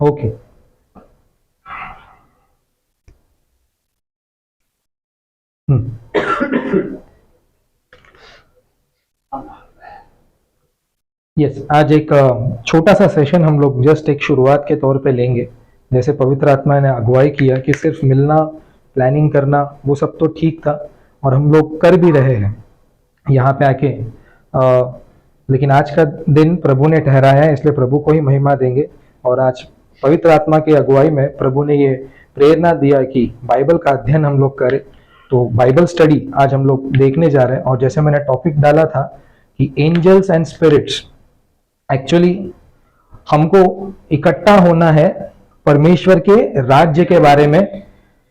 Okay. Yes, आज एक छोटा सा सेशन हम लोग जस्ट एक शुरुआत के तौर पे लेंगे। जैसे पवित्र आत्मा ने अगुवाई किया कि सिर्फ मिलना, प्लानिंग करना, वो सब तो ठीक था और हम लोग कर भी रहे हैं यहाँ पे आके। लेकिन आज का दिन प्रभु ने ठहराया है, इसलिए प्रभु को ही महिमा देंगे। और आज पवित्र आत्मा की अगुवाई में प्रभु ने ये प्रेरणा दिया कि बाइबल का अध्ययन हम लोग करें। तो बाइबल स्टडी आज हम लोग देखने जा रहे हैं। और जैसे मैंने टॉपिक डाला था कि एंजल्स एंड स्पिरिट्स, एक्चुअली हमको इकट्ठा होना है परमेश्वर के राज्य के बारे में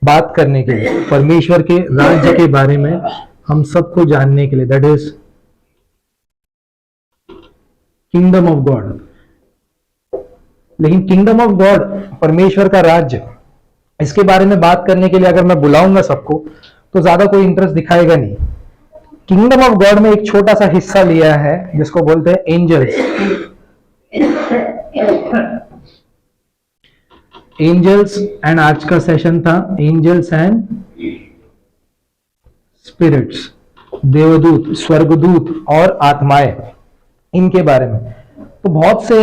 बात करने के लिए, परमेश्वर के राज्य के बारे में हम सबको जानने के लिए, that is kingdom of God. लेकिन किंगडम ऑफ गॉड, परमेश्वर का राज्य, इसके बारे में बात करने के लिए अगर मैं बुलाऊंगा सबको तो ज्यादा कोई इंटरेस्ट दिखाएगा नहीं। किंगडम ऑफ गॉड में एक छोटा सा हिस्सा लिया है जिसको बोलते हैं एंजल्स। एंजल्स एंड आज का सेशन था एंजल्स एंड स्पिरिट्स, देवदूत, स्वर्गदूत और आत्माएं, इनके बारे में। तो बहुत से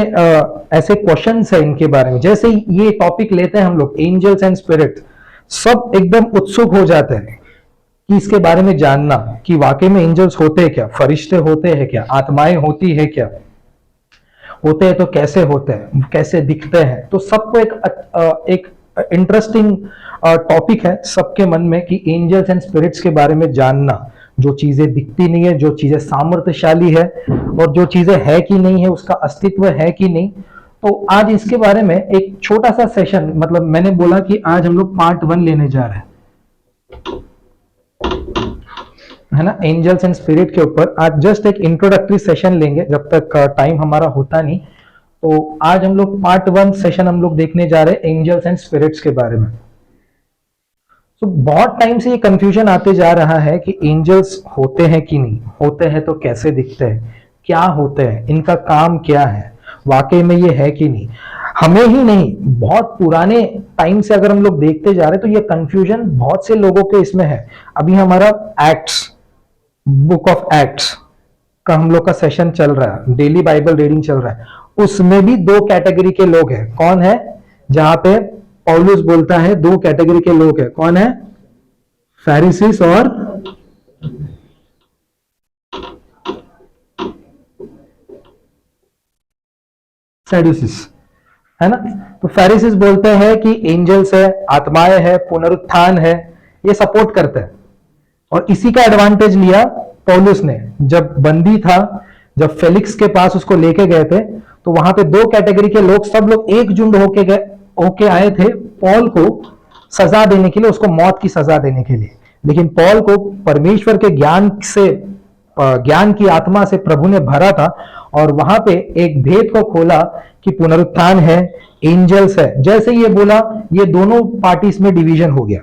ऐसे क्वेश्चंस है इनके बारे में। जैसे ये टॉपिक लेते हैं हम लोग एंजल्स एंड स्पिरिट्स, सब एकदम उत्सुक हो जाते हैं कि इसके बारे में जानना कि वाकई में एंजल्स होते हैं क्या, फरिश्ते होते हैं क्या, आत्माएं होती है क्या, होते हैं तो कैसे होते हैं, कैसे दिखते हैं। तो सबको एक इंटरेस्टिंग टॉपिक है सबके मन में कि एंजल्स एंड स्पिरिट्स के बारे में जानना। जो चीजें दिखती नहीं है, जो चीजें सामर्थ्यशाली है और जो चीजें है कि नहीं है, उसका अस्तित्व है कि नहीं। तो आज इसके बारे में एक छोटा सा सेशन, मतलब मैंने बोला कि आज हम लोग पार्ट 1 लेने जा रहे हैं, है ना, एंजल्स एंड स्पिरिट के ऊपर। आज जस्ट एक इंट्रोडक्टरी सेशन लेंगे जब तक टाइम हमारा होता नहीं। तो आज हम लोग पार्ट 1 सेशन हम लोग देखने जा रहे हैं एंजल्स एंड स्पिरिट्स के बारे में। तो बहुत टाइम से ये कंफ्यूजन आते जा रहा है कि एंजल्स होते हैं कि नहीं, होते हैं तो कैसे दिखते हैं, क्या होते हैं, इनका काम क्या है, वाकई में ये है कि नहीं। हमें ही नहीं, बहुत पुराने टाइम से अगर हम लोग देखते जा रहे हैं तो ये कंफ्यूजन बहुत से लोगों के इसमें है। अभी हमारा एक्ट्स, बुक ऑफ एक्ट्स का हम लोग का सेशन चल रहा है, डेली बाइबल रीडिंग चल रहा है। उसमें भी 2 कैटेगरी के लोग हैं। कौन है? जहां पे पौलुस बोलता है 2 कैटेगरी के लोग हैं। कौन है? फैरिसीस और सैडुसीस, है ना। तो फैरिसीस बोलते हैं कि एंजल्स है, आत्माएं है, पुनरुत्थान है, ये सपोर्ट करते हैं। और इसी का एडवांटेज लिया पौलुस ने। जब बंदी था, जब फेलिक्स के पास उसको लेके गए थे, तो वहां पे 2 कैटेगरी के लोग, सब लोग एकजुट होके आए थे पॉल को सजा देने के लिए, उसको मौत की सजा देने के लिए। लेकिन पॉल को परमेश्वर के ज्ञान की आत्मा से प्रभु ने भरा था और वहां पे एक भेद को खोला कि पुनरुत्थान है, एंजल्स है। जैसे ये बोला, ये दोनों पार्टीज में डिवीजन हो गया।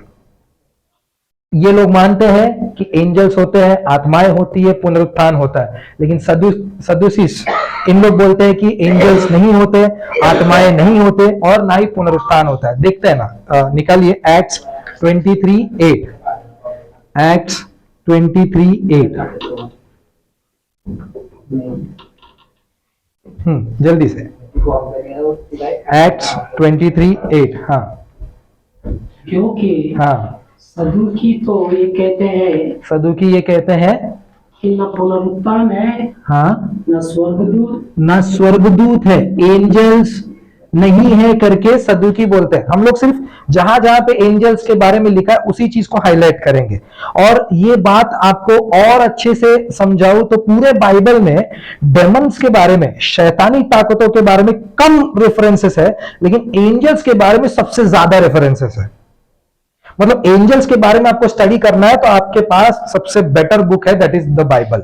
ये लोग मानते हैं कि एंजल्स होते हैं, आत्माएं होती है, पुनरुत्थान होता है। लेकिन सदुसीस, इन लोग बोलते हैं कि एंजल्स नहीं होते, आत्माएं नहीं होते और ना ही पुनरुत्थान होता है। देखते हैं ना, निकालिए एक्ट्स 23:8, एक्ट्स 23:8। जल्दी से, एक्ट्स 23:8। हाँ, क्योंकि हाँ, सदुकी तो ये कहते हैं, सदुकी ये कहते हैं कि न पुनरुत्थान है, हाँ, न स्वर्गदूत है, एंजल्स नहीं है करके सदुकी बोलते हैं। हम लोग सिर्फ जहां जहां पे एंजल्स के बारे में लिखा है उसी चीज को हाईलाइट करेंगे। और ये बात आपको और अच्छे से समझाऊं तो पूरे बाइबल में डेमन्स के बारे में, शैतानी ताकतों के बारे में कम रेफरेंसेस है, लेकिन एंजल्स के बारे में सबसे ज्यादा रेफरेंसेस है। मतलब एंजल्स के बारे में आपको स्टडी करना है तो आपके पास सबसे बेटर बुक है, that is the Bible.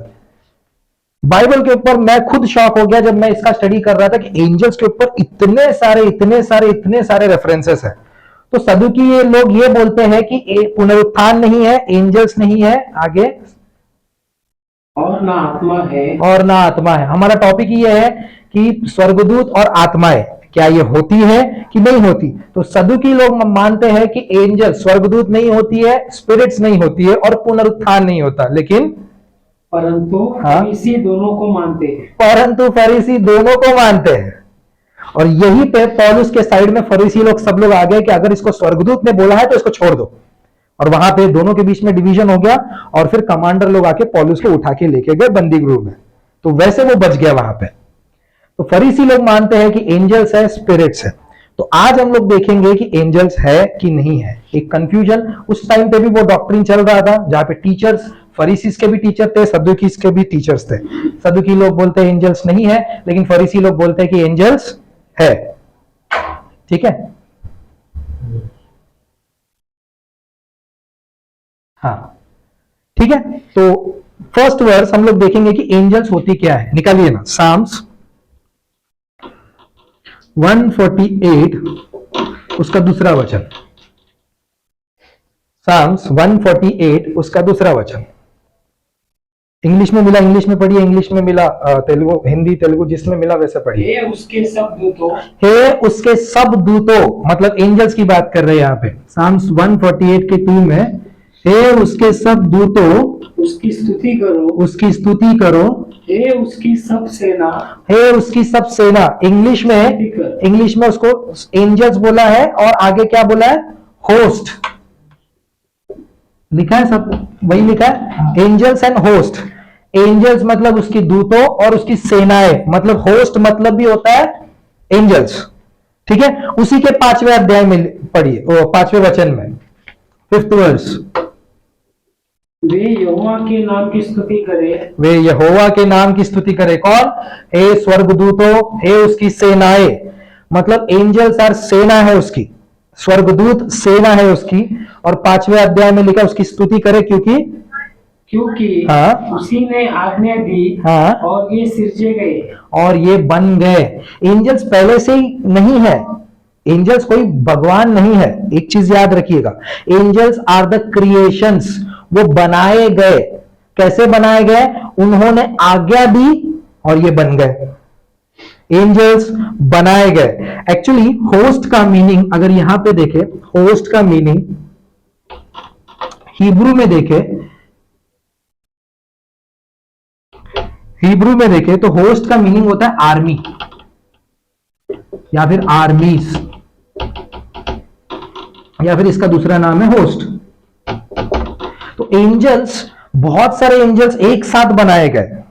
Bible के ऊपर मैं खुद शॉक हो गया जब मैं इसका स्टडी कर रहा था कि एंजल्स के ऊपर इतने सारे रेफरेंसेस है। तो सदुकी ये लोग ये बोलते हैं कि पुनरुत्थान नहीं है, एंजल्स नहीं है, आगे और ना आत्मा है, और ना आत्मा है। हमारा टॉपिक ये है कि स्वर्गदूत और आत्माएं क्या ये होती है कि नहीं होती? तो सदुकी लोग मानते हैं कि एंजल स्वर्गदूत नहीं होती है, स्पिरिट्स नहीं होती है और पुनरुत्थान नहीं होता, लेकिन परंतु हाँ? फरीसी दोनों को मानते हैं। परंतु फरीसी दोनों को मानते हैं। और यही पे पौलुस के साइड में फरीसी लोग सब लोग आ गए कि अगर इसको स्वर्गदूत ने बोला है तो इसको छोड़ दो, और वहां पे दोनों के बीच में डिवीजन हो गया, और फिर कमांडर लोग आके पौलुस को उठा के लेके गए बंदी गृह में, तो वैसे वो बच गया वहां पे। तो फरीसी लोग मानते हैं कि एंजल्स है, स्पिरिट्स है। तो आज हम लोग देखेंगे कि एंजल्स है कि नहीं है। एक कंफ्यूजन उस टाइम पे भी वो डॉक्ट्रिन चल रहा था जहां पे टीचर्स, फरीसीस के भी टीचर थे, सदुकीस के भी टीचर्स थे। सदुकी लोग बोलते हैं एंजल्स नहीं है, लेकिन फरीसी लोग बोलते हैं कि एंजल्स है। ठीक है, हाँ ठीक है। तो फर्स्ट वर्स हम लोग देखेंगे कि एंजल्स होती क्या है। निकालिए ना, साम्स 148 उसका दूसरा वचन। साम्स 148 उसका दूसरा वचन। इंग्लिश में मिला इंग्लिश में पढ़िए, इंग्लिश में मिला तेलुगु, हिंदी तेलुगु जिसमें मिला वैसे पढ़िए। हे उसके सब दूतों, हे उसके सब दूतों, मतलब एंजल्स की बात कर रहे हैं यहाँ पे। साम्स 148 के 2 में, हे उसके सब दूतों उसकी स्तुति करो, उसकी स्तुति करो, हे उसकी सब सेना, हे उसकी सब सेना। इंग्लिश में उसको एंजल्स बोला है, और आगे क्या बोला है? होस्ट लिखा है, सब वही लिखा है, एंजल्स एंड होस्ट। एंजल्स मतलब उसकी दूतों, और उसकी सेनाएं मतलब होस्ट मतलब भी होता है एंजल्स। ठीक है, उसी के 5वें अध्याय में पढ़िए, 5वें वचन में, 5th वर्स। वे यहोवा के नाम की स्तुति करे, वे यहोवा के नाम की स्तुति करे। कौन? हे स्वर्गदूतों, हे उसकी सेनाएं, मतलब एंजल्स आर सेना है उसकी, स्वर्गदूत सेना है उसकी। और 5वें अध्याय में लिखा उसकी स्तुति करे, क्योंकि हाँ, उसी ने आज्ञा दी, हाँ, और ये सिरजे गए, और ये बन गए। एंजल्स पहले से ही नहीं है, एंजल्स कोई भगवान नहीं है। एक चीज याद रखिएगा, एंजल्स आर द क्रिएशंस, वो बनाए गए। कैसे बनाए गए? उन्होंने आज्ञा दी और ये बन गए। एंजल्स बनाए गए। एक्चुअली होस्ट का मीनिंग अगर यहां पे देखे, होस्ट का मीनिंग हिब्रू में देखे, तो होस्ट का मीनिंग होता है आर्मी या फिर आर्मीज, या फिर इसका दूसरा नाम है होस्ट। तो एंजल्स, बहुत सारे एंजल्स एक साथ बनाए गए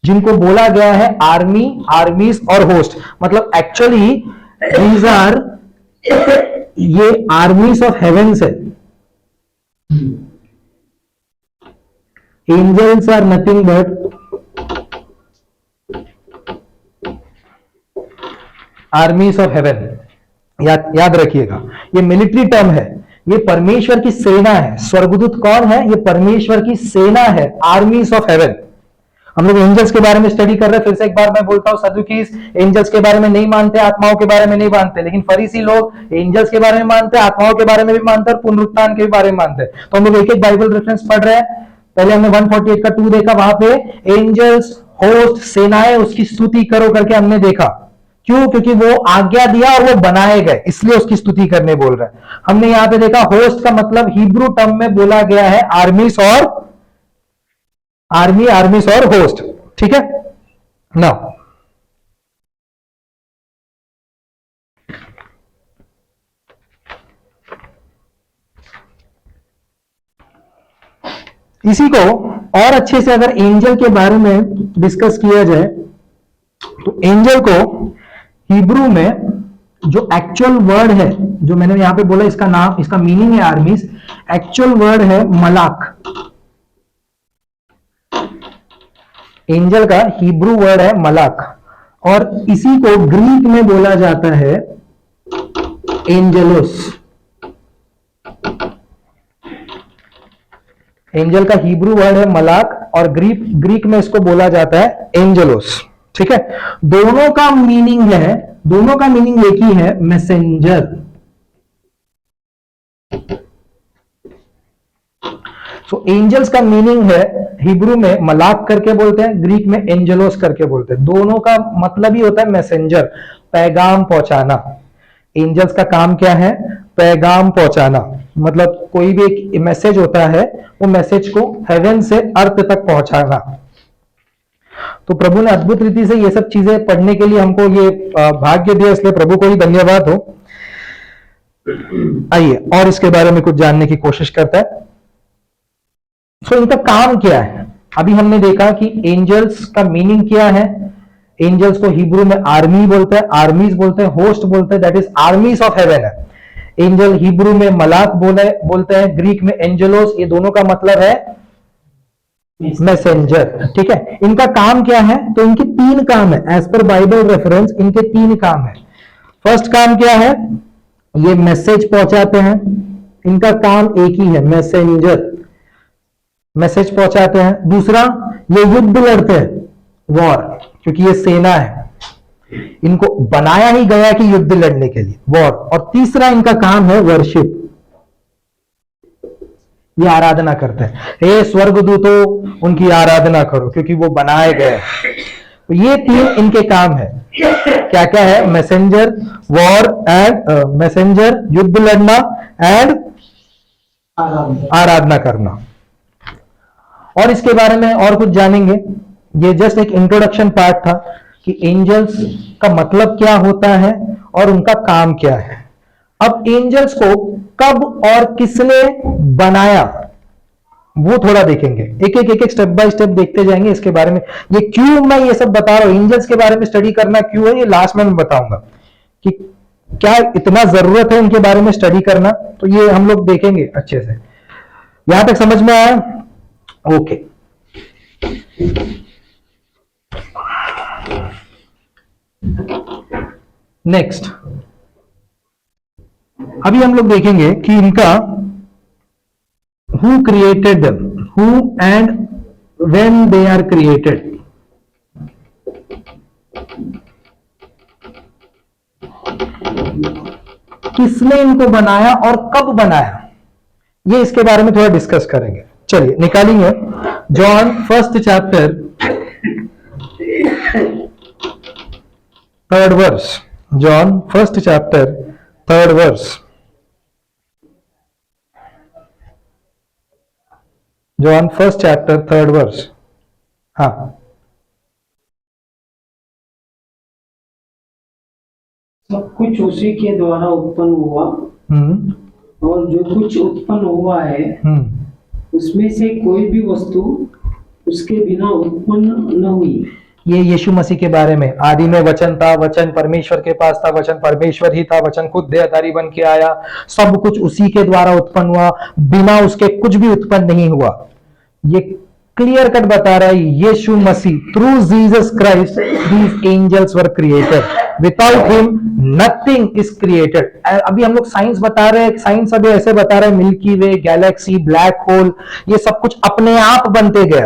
जिनको बोला गया है आर्मी, आर्मीज और होस्ट। मतलब एक्चुअली दीज आर, ये आर्मीज ऑफ हेवेंस है। Angels are nothing but armies of heaven. याद रखिएगा, ये मिलिट्री टर्म है, ये परमेश्वर की सेना है। स्वर्गदूत कौन है? ये परमेश्वर की सेना है, आर्मीज ऑफ हेवन। हम लोग एंजल्स के बारे में स्टडी कर रहे हैं। फिर से एक बार मैं बोलता हूं, सदुकीस एंजल्स के बारे में नहीं मानते, आत्माओं के बारे में नहीं मानते, लेकिन फरीसी लोग एंजल्स के बारे में मानते, आत्माओं के बारे में भी मानते और पुनरुत्थान के भी बारे में मानते। तो हम लोग एक एक बाइबल रेफरेंस पढ़ रहे हैं। पहले हमने 148 का 2 देखा, वहां पे एंजल्स, होस्ट, सेनाएं, उसकी स्तुति करो करके हमने देखा। क्यों? क्योंकि वो आज्ञा दिया और वो बनाए गए, इसलिए उसकी स्तुति करने बोल रहे हैं। हमने यहां पे देखा होस्ट का मतलब हिब्रू टर्म में बोला गया है आर्मीज और आर्मीज और होस्ट। ठीक है, नाउ इसी को और अच्छे से अगर एंजल के बारे में डिस्कस किया जाए, तो एंजल को हिब्रू में जो एक्चुअल वर्ड है, जो मैंने यहां पे बोला, इसका नाम, इसका मीनिंग है आर्मीज, एक्चुअल वर्ड है मलाक। एंजल का हिब्रू वर्ड है मलाक, और इसी को ग्रीक में बोला जाता है एंजेलोस। एंजल का हिब्रू वर्ड है मलाक, और ग्रीक में इसको बोला जाता है एंजेलोस। ठीक है, दोनों का मीनिंग एक ही है, मैसेंजर। सो एंजल्स का मीनिंग है, हिब्रू में मलाक करके बोलते हैं, ग्रीक में एंजेलोस करके बोलते हैं। दोनों का मतलब ही होता है मैसेंजर, पैगाम पहुंचाना। एंजल्स का काम क्या है? पैगाम पहुंचाना। मतलब कोई भी एक मैसेज होता है, वो मैसेज को हेवन से अर्थ तक पहुंचाना। तो प्रभु ने अद्भुत रीति से ये सब चीजें पढ़ने के लिए हमको ये भाग्य दिया, इसलिए प्रभु को ही धन्यवाद हो। आइए और इसके बारे में कुछ जानने की कोशिश करता है। सो इनका काम क्या है? अभी हमने देखा कि एंजल्स का मीनिंग क्या है। एंजल्स को हिब्रू में आर्मी बोलते हैं, आर्मीज बोलते हैं, होस्ट बोलते हैं, दैट इज आर्मीज ऑफ हेवन है। एंजल हिब्रू में मलाक बोलते हैं, ग्रीक में एंजेलोस। ये दोनों का मतलब है मैसेंजर। ठीक है, इनका काम क्या है? तो इनके 3 काम है, एज पर बाइबल रेफरेंस इनके 3 काम है। फर्स्ट काम क्या है? ये मैसेज पहुंचाते हैं। इनका काम एक ही है, मैसेंजर, मैसेज पहुंचाते हैं। दूसरा, ये युद्ध लड़ते हैं, वॉर, क्योंकि ये सेना है, इनको बनाया ही गया कि युद्ध लड़ने के लिए, वॉर। और तीसरा इनका काम है वर्शिप, ये आराधना करते हैं। हे स्वर्गदूतों, उनकी आराधना करो क्योंकि वो बनाए गए। तो ये 3 इनके काम है। क्या क्या है? मैसेंजर, वॉर एंड मैसेंजर, युद्ध लड़ना एंड आराधना करना। और इसके बारे में और कुछ जानेंगे। ये जस्ट एक इंट्रोडक्शन पार्ट था कि एंजल्स का मतलब क्या होता है और उनका काम क्या है। अब एंजल्स को कब और किसने बनाया, वो थोड़ा देखेंगे। एक स्टेप बाय स्टेप देखते जाएंगे इसके बारे में। ये क्यों मैं ये सब बता रहा हूं, एंजल्स के बारे में स्टडी करना क्यों है, ये लास्ट में मैं बताऊंगा कि क्या इतना जरूरत है इनके बारे में स्टडी करना। तो ये हम लोग देखेंगे अच्छे से। यहां तक समझ में आया? ओके। नेक्स्ट, अभी हम लोग देखेंगे कि इनका who created them, who and when they are created। किसने इनको बनाया और कब बनाया, ये इसके बारे में थोड़ा डिस्कस करेंगे। चलिए निकालेंगे John 1st chapter 3rd verse. John 1st chapter 3rd verse. John 1st chapter 3rd verse. हाँ, सब कुछ उसी के द्वारा उत्पन्न हुआ, और जो कुछ उत्पन्न हुआ है उसमें से कोई भी वस्तु उसके बिना उत्पन्न न हुई। ये यीशु मसीह के बारे में, आदि में वचन था, वचन परमेश्वर के पास था, वचन परमेश्वर ही था, वचन खुद देहधारी बन के आया, सब कुछ उसी के द्वारा उत्पन्न हुआ, बिना उसके कुछ भी उत्पन्न नहीं हुआ। ये क्लियर कट बता रहा है Yeshu Masih, through Jesus Christ these angels were created, without him nothing is created. अभी हम लोग साइंस बता रहे हैं, साइंस अभी ऐसे बता रहे हैं मिल्की वे, गैलेक्सी, ब्लैक होल, ये सब कुछ अपने आप बनते गया,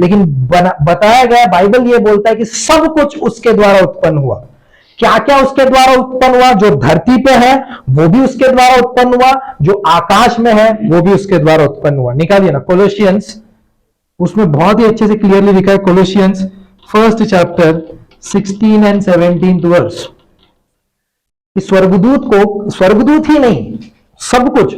लेकिन बताया गया, बाइबल ये बोलता है कि सब कुछ उसके द्वारा उत्पन्न हुआ। क्या क्या उसके द्वारा उत्पन्न हुआ? जो धरती पे है वो भी उसके द्वारा उत्पन्न हुआ, जो आकाश में है वो भी उसके द्वारा उत्पन्न हुआ। निकालिए ना कोलोसियंस, उसमें बहुत ही अच्छे से क्लियरली लिखा है, कोलोसियंस 1st चैप्टर 16 and 17 वर्स। स्वर्गदूत को, स्वर्गदूत ही नहीं सब कुछ,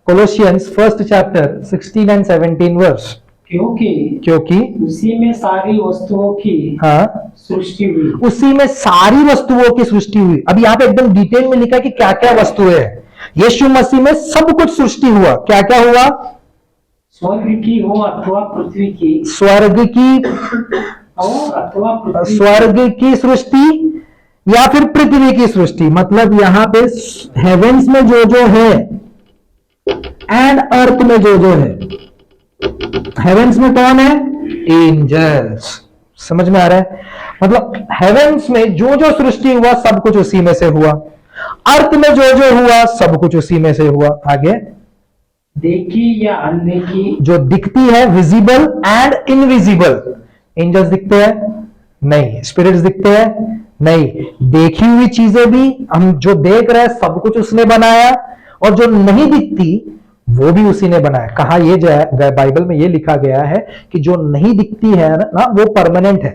कोलोसियंस 1st चैप्टर 16 and 17 वर्स। क्योंकि उसी में सारी वस्तुओं की सृष्टि हुई। उसी में सारी वस्तुओं की सृष्टि हुई। अब यहाँ पे एकदम डिटेल में लिखा है कि क्या क्या वस्तुएं हैं। यीशु मसीह में सब कुछ सृष्टि हुआ। क्या क्या हुआ? स्वर्ग की हो अथवा पृथ्वी की, स्वर्ग की अथवा पृथ्वी, स्वर्ग की सृष्टि या फिर पृथ्वी की सृष्टि। मतलब यहाँ पे हेवेंस में जो जो है एंड अर्थ में जो जो है। हेवेंस में कौन है? एंजल्स। समझ में आ रहा है? मतलब हेवेंस में जो जो सृष्टि हुआ सब कुछ उसी में से हुआ, अर्थ में जो जो हुआ सब कुछ उसी में से हुआ। आगे, देखी या अनदेखी, जो दिखती है, विजिबल एंड इनविजिबल। एंजल्स दिखते हैं? नहीं। स्पिरिट्स दिखते हैं? नहीं। देखी हुई चीजें भी, हम जो देख रहे हैं सब कुछ उसने बनाया, और जो नहीं दिखती वो भी उसी ने बनाया। कहा ये बाइबल में ये लिखा गया है कि जो नहीं दिखती है ना वो परमानेंट है,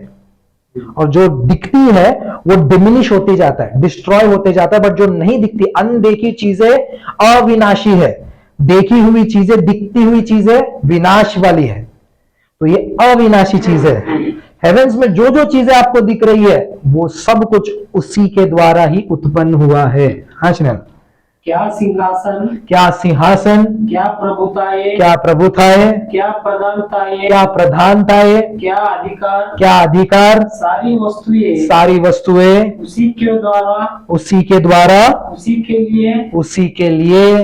और जो दिखती है वो डिमिनिश होते जाता है, डिस्ट्रॉय होते जाता है, बट जो नहीं दिखती, अनदेखी चीजें अविनाशी है, देखी हुई चीजें, दिखती हुई चीजें विनाश वाली है। तो ये अविनाशी चीज है। हेवेंस में जो जो चीजें आपको दिख रही है वो सब कुछ उसी के द्वारा ही उत्पन्न हुआ है। हाँ स्नेहा, क्या सिंहासन, क्या सिंहासन, क्या प्रभुताएं, क्या प्रभुताएं, क्या प्रधानताएं, क्या प्रधानताएं, क्या अधिकार, क्या अधिकार, सारी वस्तुएं सारी वस्तुएं उसी के द्वारा, उसी के द्वारा, उसी के लिए उसी के लिए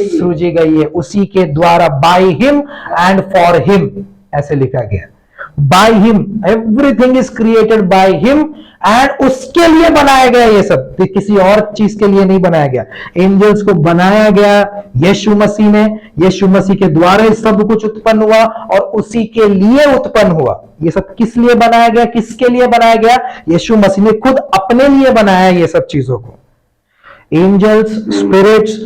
सृजी गई है, उसी के द्वारा, by him and for him, ऐसे लिखा गया। By him, everything is created by him, and उसके लिए बनाया गया ये सब, तो किसी और चीज के लिए नहीं बनाया गया। एंजल्स को बनाया गया यीशु मसीह ने, यीशु मसीह के द्वारा सब कुछ उत्पन्न हुआ और उसी के लिए उत्पन्न हुआ। ये सब किस लिए बनाया गया, किसके लिए बनाया गया? यीशु मसीह ने खुद अपने लिए बनाया ये सब चीजों को। Angels, spirits,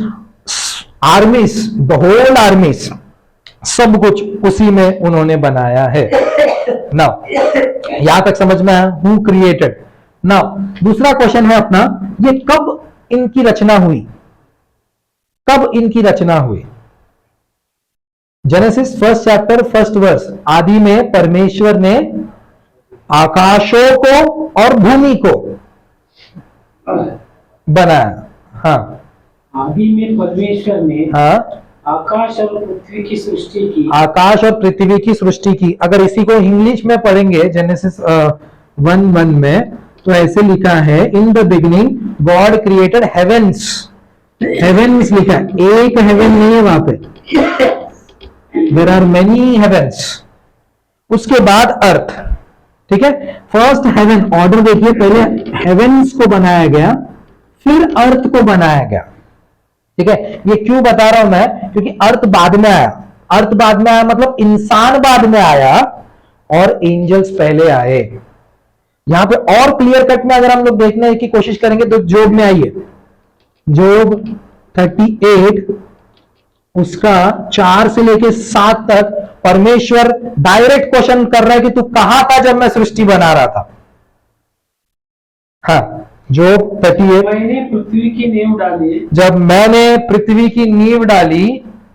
armies, the whole armies, सब कुछ उसी में उन्होंने बनाया है। नाउ यहां तक समझ में आया, हु क्रिएटेड। नाउ दूसरा क्वेश्चन है अपना, ये कब इनकी रचना हुई? कब इनकी रचना हुई? जेनेसिस 1 चैप्टर 1 वर्स, आदि में परमेश्वर ने आकाशों को और भूमि को बनाया। हाँ, आदि में परमेश्वर ने हाँ, आकाश और पृथ्वी की सृष्टि की। आकाश और पृथ्वी की सृष्टि की। अगर इसी को इंग्लिश में पढ़ेंगे जेनेसिस 1:1 में, तो ऐसे लिखा है, in the beginning God created heavens. Heavens लिखा है, एक हेवन नहीं है वहां पे, देयर आर मेनी हेवेंस। उसके बाद अर्थ, ठीक है। फर्स्ट हेवन, ऑर्डर देखिए, पहले हेवेंस को बनाया गया, फिर अर्थ को बनाया गया, ठीक है। ये क्यों बता रहा हूं मैं? क्योंकि अर्थ बाद में आया। अर्थ बाद में आया मतलब इंसान बाद में आया और एंजल्स पहले आए। यहां पे और क्लियर कट में अगर हम लोग देखने की कोशिश करेंगे तो जोब में आइए, जोब 38 उसका 4 से लेके 7 तक परमेश्वर डायरेक्ट क्वेश्चन कर रहा है कि तू कहां था जब मैं सृष्टि बना रहा था। हाँ, जोब 38, मैंने पृथ्वी की नींव डाली, जब मैंने पृथ्वी की नींव डाली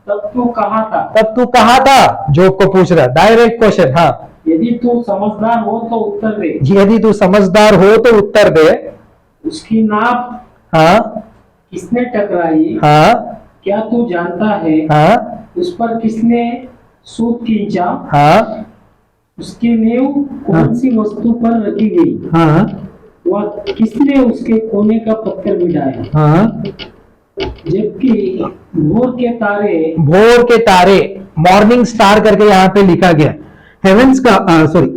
तब तू कहाँ था? तब तू कहां था? जोब को पूछ रहा, डायरेक्ट क्वेश्चन। हाँ, यदि तू समझदार हो तो उत्तर दे। यदि तू समझदार हो तो उत्तर दे। उसकी नाप हाँ, किसने टकराई? हाँ, क्या तू जानता है? हाँ, उस पर किसने सूत खींचा? हाँ, उसकी नींव कौन सी वस्तु पर रखी गई? हाँ, वह किसने उसके कोने का पत्थर मिटाया? हाँ, जबकि भोर के तारे, मॉर्निंग स्टार करके यहां पे लिखा गया। हेवेंस का, सॉरी,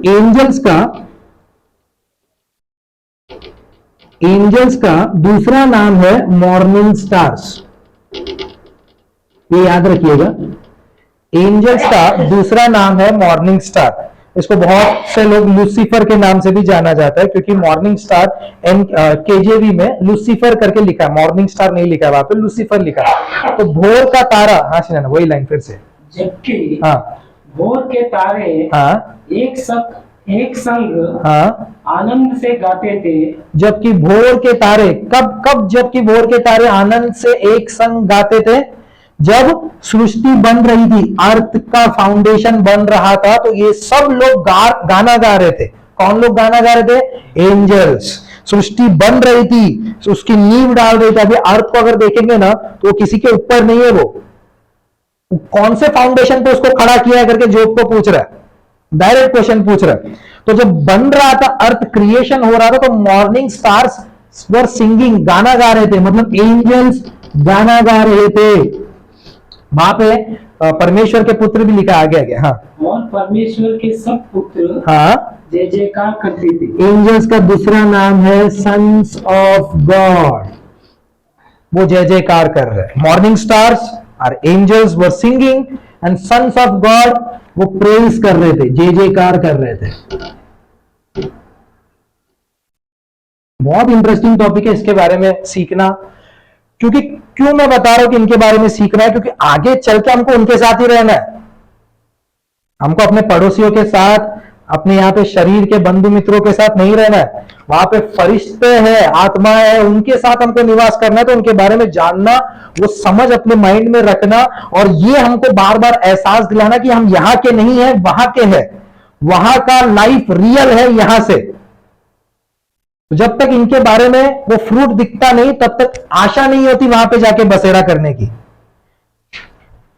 एंजल्स का दूसरा नाम है मॉर्निंग स्टार्स, ये याद रखिएगा। एंजल्स का दूसरा नाम है मॉर्निंग स्टार। इसको बहुत से लोग लूसीफर के नाम से भी जाना जाता है, क्योंकि मॉर्निंग स्टार केजेवी में लूसीफर करके लिखा है, मॉर्निंग स्टार नहीं लिखा है वहां पे, लूसीफर लिखा है। तो भोर का तारा, हाँ सुना वही लाइन फिर से। जबकि हाँ, भोर के तारे हाँ, एक संग हाँ, आनंद से गाते थे। जबकि भोर के तारे कब जबकि भोर के तारे आनंद से एक संग गाते थे, जब सृष्टि बन रही थी, अर्थ का फाउंडेशन बन रहा था, तो ये सब लोग गाना गा रहे थे। कौन लोग गाना गा रहे थे? एंजल्स। सृष्टि बन रही थी, उसकी नींव डाल रही थी। अभी अर्थ को अगर देखेंगे ना तो किसी के ऊपर नहीं है, वो कौन से फाउंडेशन पे उसको खड़ा किया है करके जोब को पूछ रहा है, डायरेक्ट क्वेश्चन पूछ रहा है। तो जब बन रहा था, अर्थ क्रिएशन हो रहा था, तो मॉर्निंग स्टार्स वर सिंगिंग, गाना गा रहे थे, मतलब एंजल्स गाना गा रहे थे। वहां पे परमेश्वर के पुत्र भी लिखा आगे आगे। हाँ, और परमेश्वर के सब पुत्र हाँ, जय जयकार करते थे। एंजल्स का दूसरा नाम है सन्स ऑफ गॉड, वो जय जयकार कर रहे हैं। मॉर्निंग स्टार्स और angels were singing and sons of God वो प्रेज कर रहे थे, जय जयकार कर रहे थे। बहुत इंटरेस्टिंग टॉपिक है, इसके बारे में सीखना क्योंकि क्यों मैं बता रहा हूं कि इनके बारे में सीखना है, क्योंकि आगे चल के हमको उनके साथ ही रहना है। हमको अपने पड़ोसियों के साथ, अपने यहाँ पे शरीर के बंधु मित्रों के साथ नहीं रहना है। वहां पे फरिश्ते हैं, आत्माएं हैं, उनके साथ हमको निवास करना है। तो उनके बारे में जानना, वो समझ अपने माइंड में रखना, और ये हमको बार बार एहसास दिलाना कि हम यहाँ के नहीं है, वहां के हैं। वहां का लाइफ रियल है यहां से। तो जब तक इनके बारे में वो फ्रूट दिखता नहीं, तब तक आशा नहीं होती वहां पे जाके बसेरा करने की।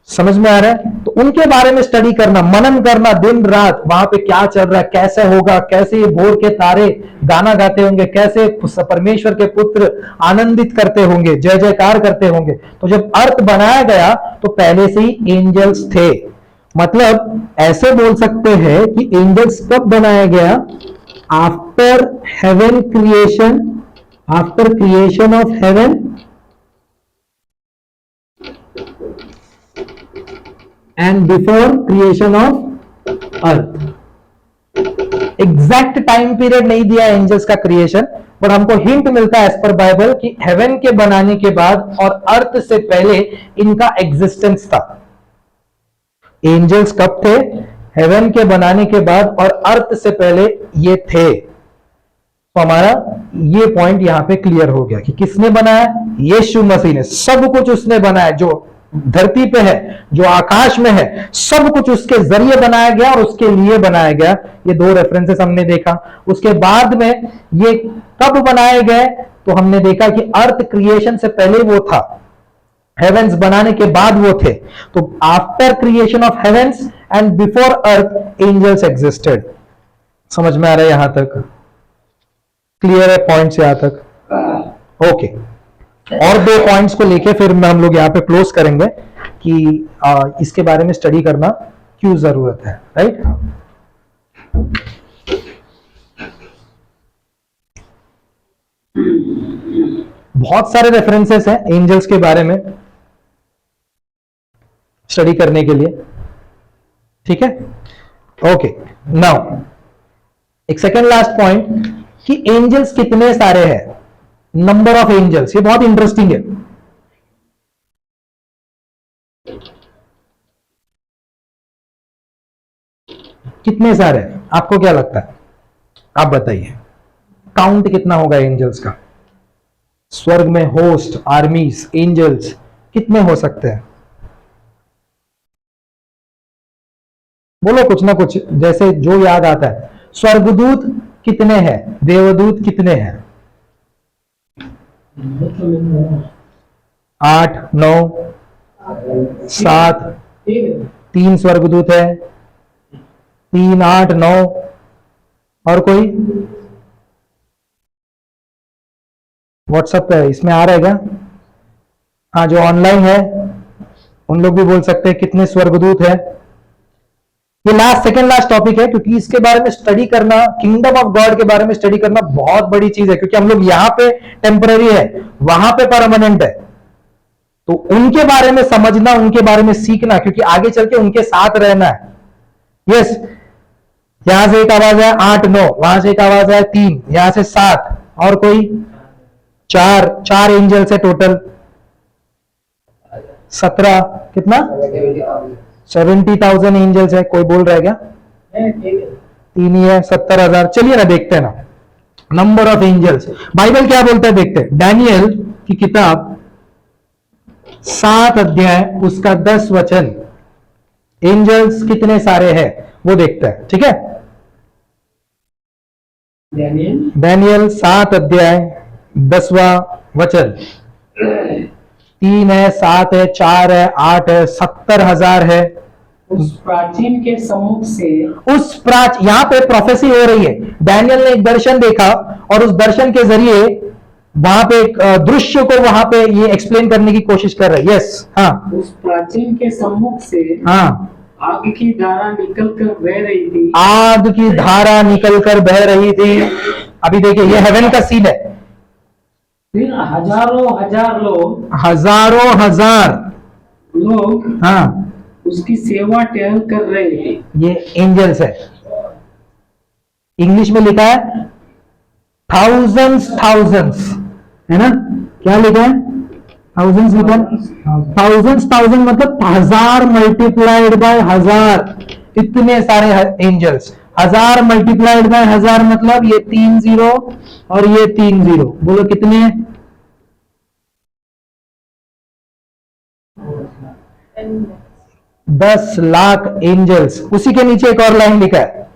समझ में आ रहा है? तो उनके बारे में स्टडी करना, मनन करना दिन रात, वहां पे क्या चल रहा है, कैसे होगा, कैसे ये भोर के तारे गाना गाते होंगे, कैसे परमेश्वर के पुत्र आनंदित करते होंगे, जय जयकार करते होंगे। तो जब अर्थ बनाया गया तो पहले से ही एंजल्स थे। मतलब ऐसे बोल सकते हैं कि एंजल्स कब बनाया गया? After heaven creation, after creation of heaven and before creation of earth. Exact time period नहीं दिया एंजल्स का क्रिएशन, बट हमको हिंट मिलता है एज पर बाइबल कि हेवन के बनाने के बाद और अर्थ से पहले इनका एग्जिस्टेंस था। एंजल्स कब थे? हेवन के बनाने के बाद और अर्थ से पहले ये थे। तो हमारा ये पॉइंट यहां पे क्लियर हो गया कि किसने बनाया? यीशु मसीह ने। सब कुछ उसने बनाया, जो धरती पे है, जो आकाश में है, सब कुछ उसके जरिए बनाया गया और उसके लिए बनाया गया। ये दो रेफरेंसेस हमने देखा। उसके बाद में ये कब बनाए गए? तो हमने देखा कि अर्थ क्रिएशन से पहले वो था, हेवेंस बनाने के बाद वो थे। तो after creation of heavens and before earth angels existed. समझ में आ रहा है यहां तक? क्लियर है पॉइंट्स यहां तक? ओके। और दो पॉइंट्स को लेके फिर हम लोग यहां पे क्लोज करेंगे कि इसके बारे में स्टडी करना क्यों जरूरत है, राइट? बहुत सारे रेफरेंसेस हैं एंजल्स के बारे में स्टडी करने के लिए, ठीक है? ओके, नाउ एक सेकेंड लास्ट पॉइंट कि एंजल्स कितने सारे हैं, नंबर ऑफ एंजल्स। ये बहुत इंटरेस्टिंग है। कितने सारे आपको क्या लगता है? आप बताइए, काउंट कितना होगा एंजल्स का? स्वर्ग में होस्ट, आर्मीज, एंजल्स कितने हो सकते हैं? बोलो कुछ ना कुछ, जैसे जो याद आता है। स्वर्गदूत कितने हैं? देवदूत कितने हैं? 8, 9, 7, 3 स्वर्गदूत है, 3, 8, 9। और कोई व्हाट्सएप पे इसमें आ रहेगा? हाँ, जो ऑनलाइन है उन लोग भी बोल सकते हैं कितने स्वर्गदूत है। ये सेकंड लास्ट टॉपिक है, क्योंकि इसके बारे में स्टडी करना, किंगडम ऑफ गॉड के बारे में स्टडी करना बहुत बड़ी चीज है। क्योंकि हम लोग यहाँ पे टेम्पररी है, वहां पे परमानेंट है। तो उनके बारे में समझना, उनके बारे में सीखना, क्योंकि आगे चल के उनके साथ रहना है। यस, यहां से एक आवाज है 8, 9, वहां से एक आवाज है 3, यहां से 7, और कोई 4 एंजल्स है टोटल। 17 कितना? 70,000 एंजल्स है। कोई बोल रहा है क्या? 3 ही है, 70,000। चलिए ना देखते हैं ना नंबर ऑफ एंजल्स बाइबल क्या बोलता है, देखते हैं। डैनियल की किताब 7 अध्याय उसका 10 वचन, एंजल्स कितने सारे हैं वो देखते हैं, ठीक है? डैनियल 7 अध्याय 10वां वचन। 3 है, 7 है, 4 है, 8 है, 70,000 है। उस प्राचीन के सम्मुख से, यहाँ पे प्रोफेसी हो रही है। डैनियल ने एक दर्शन देखा और उस दर्शन के जरिए वहां पे एक दृश्य को वहां पे ये एक्सप्लेन करने की कोशिश कर रहे हैं। यस, हाँ। उस प्राचीन के सम्मुख से, हाँ, आग की धारा निकल कर बह रही थी। आग की धारा निकल कर बह रही थी। अभी देखिए, ये हेवन का सीन है। फिर हजारों हजार लोग, हजारों हजार लोग, हाँ, उसकी सेवा टहल कर रहे थे। ये एंजल्स है। इंग्लिश में लिखा है थाउजेंड्स, थाउजेंड्स, है ना? क्या लिखा है? थाउजेंड्स लिखा है, थाउजेंड मतलब 1000 मल्टीप्लाइड बाय 1000, इतने सारे एंजल्स। 1000 मल्टीप्लाइड बाय 1000 मतलब ये 3 जीरो और ये 3 जीरो, बोलो कितने? 10 लाख एंजल्स। उसी के नीचे एक और लाइन लिखा है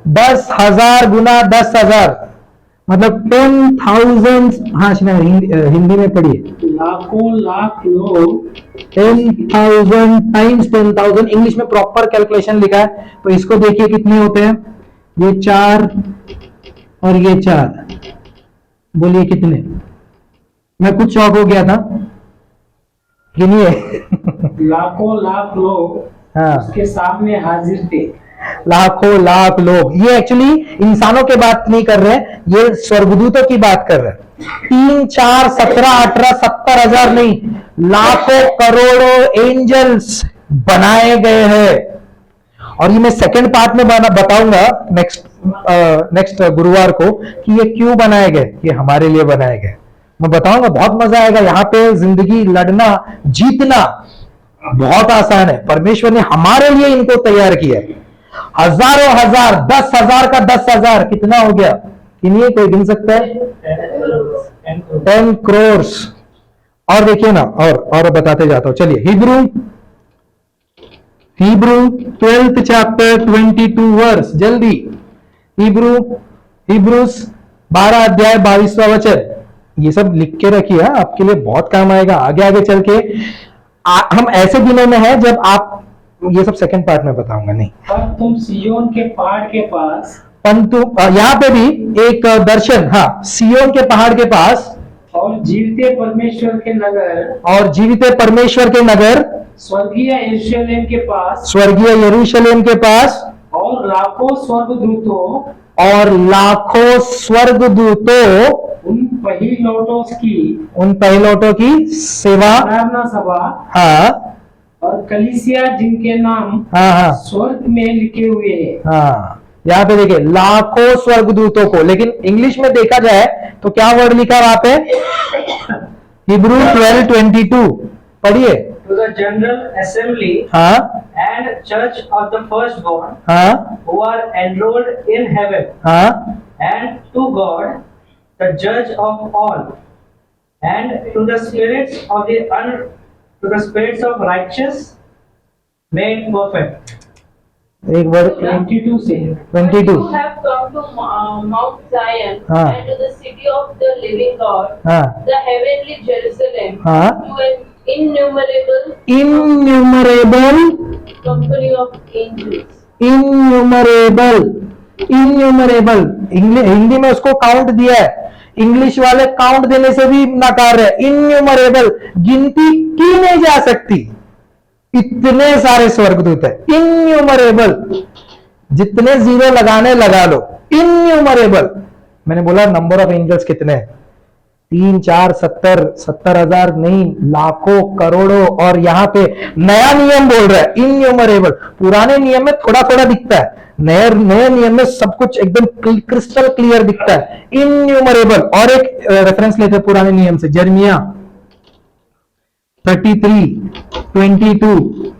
10,000 गुना 10,000 मतलब 10,000। हाँ हिंदी में पढ़िए। लाखों लाख लोग 10,000 टाइम्स 10,000। इंग्लिश में प्रॉपर कैलकुलेशन लिखा है, तो इसको देखिए कितने होते हैं, ये 4 और ये 4, बोलिए कितने? मैं कुछ शॉक हो गया था, गिनिए। लाखों लाख लोग हाँ, उसके सामने हाजिर थे। लाखों लाख लोग। ये एक्चुअली इंसानों की बात नहीं कर रहे, ये स्वर्गदूतों की बात कर रहे हैं। 3, 4, 17, 18, 70,000 नहीं, लाखों करोड़ों एंजल्स बनाए गए हैं। और ये मैं सेकंड पार्ट में बताऊंगा नेक्स्ट गुरुवार को कि ये क्यों बनाए गए, ये हमारे लिए बनाए गए। मैं बताऊंगा, बहुत मजा आएगा। यहाँ पे जिंदगी लड़ना जीतना बहुत आसान है, परमेश्वर ने हमारे लिए इनको तैयार किया है। हजारों हजार, 10,000 का 10,000 कितना हो गया? गिनिए, कोई गिन सकता है? 10 करोड़। और देखिए ना, और बताते जाता हूं, चलिए। हिब्रू 12th चैप्टर 22 वर्स, जल्दी। हिब्रूस 12 अध्याय 22वां वचन। ये सब लिख के रखिए, आपके लिए बहुत काम आएगा आगे आगे चल के। हम ऐसे दिनों में हैं जब आप, ये सब सेकंड पार्ट में बताऊंगा, नहीं। पर तुम सियोन के पहाड़ के पास, परंतु यहाँ पे भी एक दर्शन, हाँ, सियोन के पहाड़ के पास और जीवते परमेश्वर के नगर, और जीवित परमेश्वर के नगर, स्वर्गीय यरूशलेम के पास, स्वर्गीय यरूशलेम के पास, और लाखों स्वर्गदूतों, और लाखों स्वर्गदूतों, उन पहिलौटों की सेवा, प्रार्थना सभा, हाँ, और कलीसिया जिनके नाम हाँ, हाँ, स्वर्ग में लिखे हुए हैं। हाँ। यहाँ पे देखिए लाखों स्वर्गदूतों को, लेकिन इंग्लिश में देखा जाए तो क्या वर्ड लिखा है वहां पे? हिब्रू 12:22 पढ़िए। To the general assembly हाँ, and church of the firstborn हाँ, who are enrolled in heaven, हाँ, and to God, the judge of all, and to the spirits of righteous made perfect. एक word 22 से 22। You have come to Mount Zion हाँ, and to the city of the living God, हाँ, the heavenly Jerusalem, हाँ, to an innumerable innumerable, company of angels. Innumerable Hindi में उसको count दिया है, English वाले काउंट देने से भी नकार रहे। इन्यूमरेबल, गिनती की नहीं जा सकती, इतने सारे स्वर्गदूत है। इन्यूमरेबल, जितने जीरो लगाने लगा लो। इन्यूमरेबल, मैंने बोला नंबर ऑफ एंजल्स कितने हैं? 3, 4, 70,000 नहीं, लाखों करोड़ों। और यहाँ पे नया नियम बोल रहा है इन्यूमरेबल। पुराने नियम में थोड़ा थोड़ा दिखता है, नए नियम में सब कुछ एकदम क्रिस्टल क्लियर दिखता है। इन्यूमरेबल। और एक रेफरेंस लेते हैं पुराने नियम से, जर्मिया 33:22।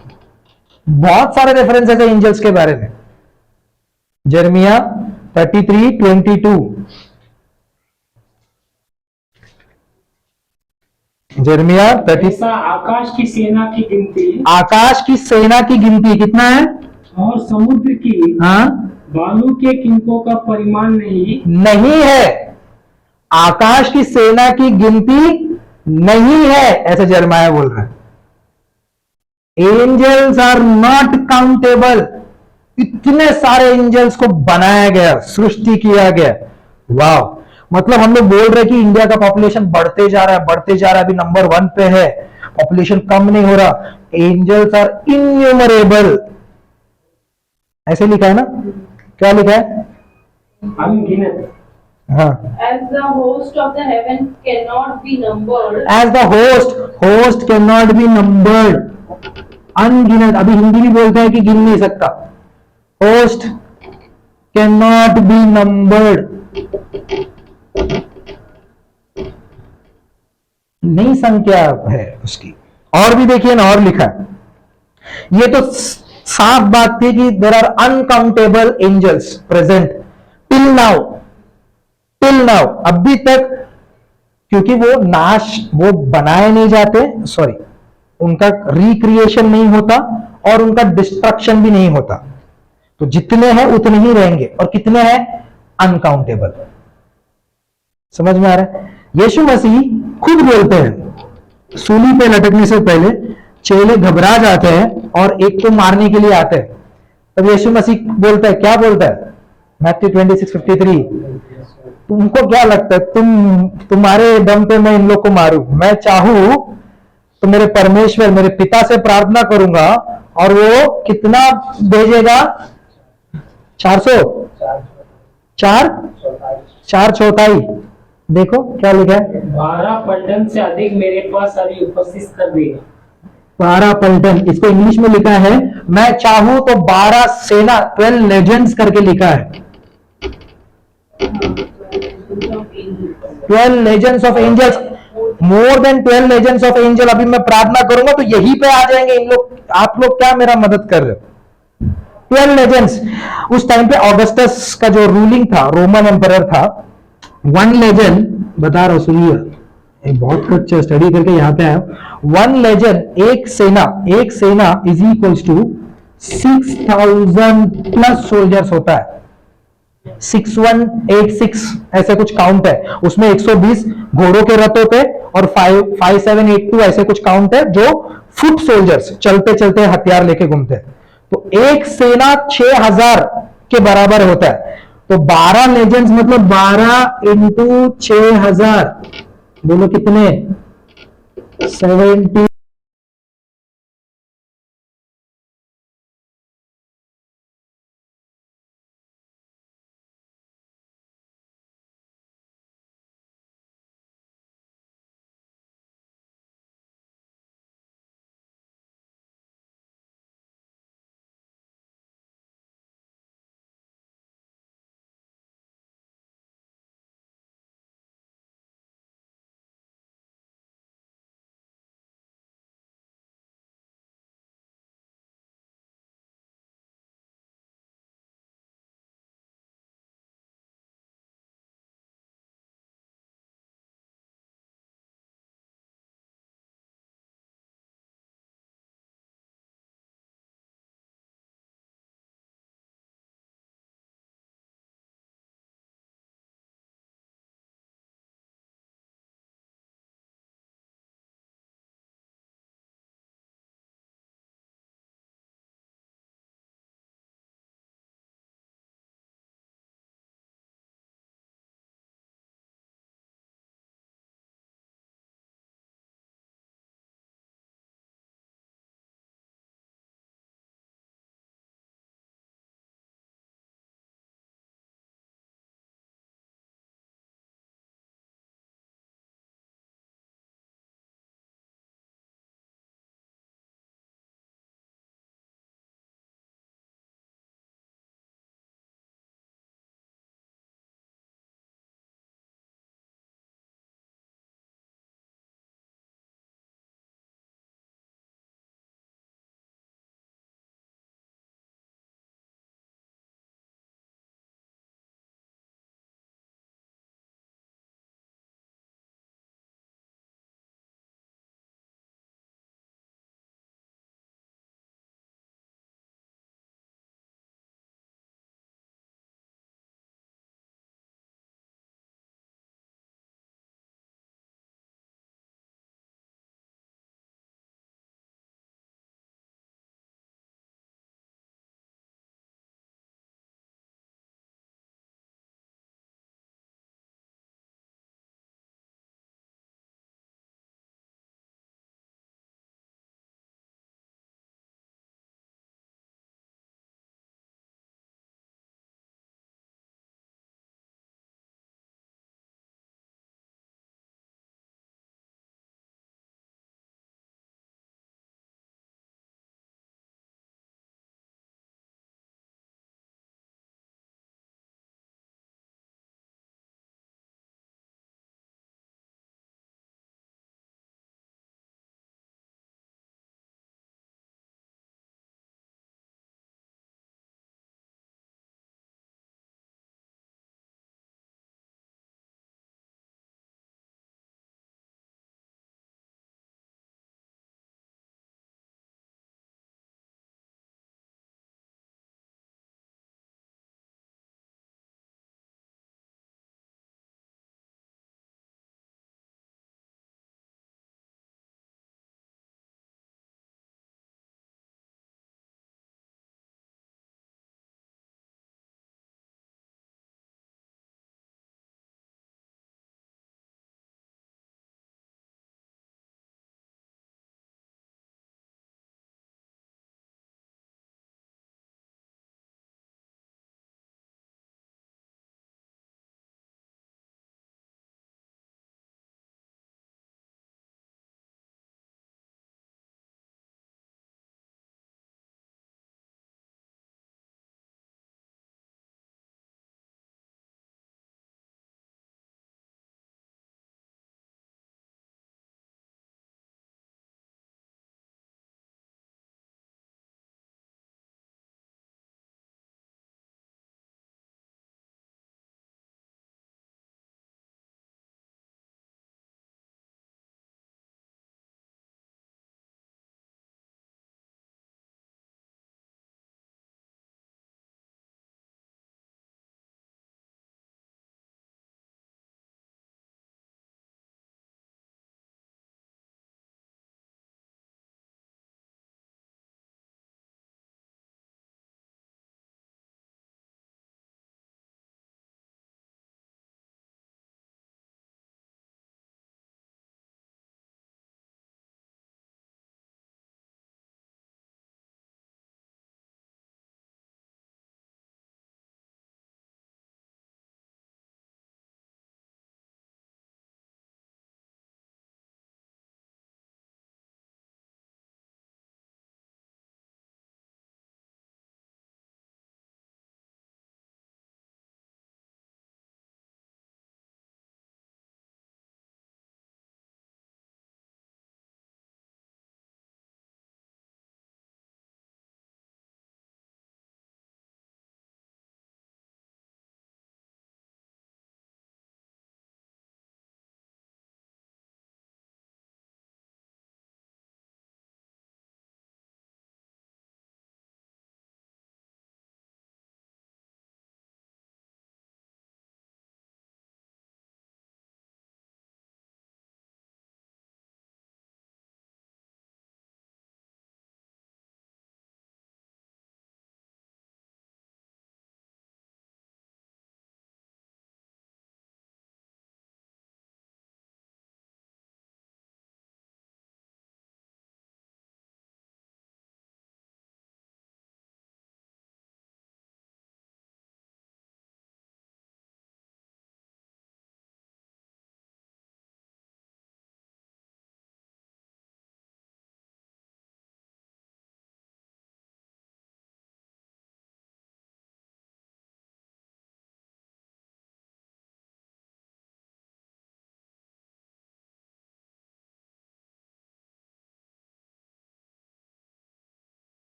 बहुत सारे रेफरेंसेस है एंजल्स के बारे में। जर्मिया 33:22। जर्मिया 30। ऐसा आकाश की सेना की गिनती, आकाश की सेना की गिनती कितना है? और समुद्र की हाँ, बालू के किनकों का परिमाण नहीं है। आकाश की सेना की गिनती नहीं है, ऐसे जर्माया बोल रहा है। Angels are not countable. इतने सारे एंजल्स को बनाया गया, सृष्टि किया गया। वाह, मतलब हम लोग बोल रहे कि इंडिया का पॉपुलेशन बढ़ते जा रहा है, अभी नंबर 1 पे है, पॉपुलेशन कम नहीं हो रहा। एंजल्स आर इन्यूमरेबल, ऐसे लिखा है ना? क्या लिखा है? अनगिनत। हाँ, As the host of the heaven cannot be numbered, as the host can not be numbered. अनगिनत, अभी हिंदी भी बोलता है कि गिन नहीं सकता। Host can not be numbered. नई संख्या है उसकी। और भी देखिए ना, और लिखा है, ये तो साफ बात थी कि there are uncountable angels present till now, till now, अभी तक, क्योंकि वो बनाए नहीं जाते, सॉरी, उनका रिक्रिएशन नहीं होता और उनका डिस्ट्रक्शन भी नहीं होता, तो जितने हैं उतने ही रहेंगे। और कितने हैं? अनकाउंटेबल। समझ में आ रहा है? यीशु मसीह खुद बोलते हैं, सूली पे लटकने से पहले चेले घबरा जाते हैं और एक को मारने के लिए आते हैं, तब यीशु मसीह बोलता है, क्या बोलता है? मैथ्यू 26:53, तुमको क्या लगता है तुम्हारे दम पे मैं इन लोग को मारूं? मैं चाहूं तो मेरे परमेश्वर, मेरे पिता से प्रार्थना करूंगा और वो कितना भेजेगा? 400, 4/4। देखो क्या लिखा है, 12 पलटन से अधिक मेरे पास अभी उपस्थित कर देगा। 12 पलटन, इसको इंग्लिश में लिखा है, मैं चाहूं तो 12 सेना, 12 लेजेंड्स करके लिखा है, 12 legends of angels, more than 12 legends of angel. अभी मैं प्रार्थना करूंगा तो यहीं पे आ जाएंगे इन लोग। आप लोग क्या मेरा मदद कर रहे हो? 12 लेजेंड्स। उस टाइम पे ऑगस्टस का जो रूलिंग था, रोमन एम्परर था, 1 लेजेंड, बता रहा हूं सुनिए, बहुत कुछ स्टडी करके यहां पे आया। 1 लेजेंड, एक सेना is equals to 6000 plus soldiers होता है। 6186 ऐसे कुछ काउंट है उसमें, 120 घोड़ों के रथों पे और 5782 ऐसे कुछ काउंट है जो फुट सोल्जर्स, चलते चलते हथियार लेके घूमते हैं। तो एक सेना 6000 के बराबर होता है। तो 12 लेजेंड्स मतलब 12 इंटू 6000, बोलो कितने? 70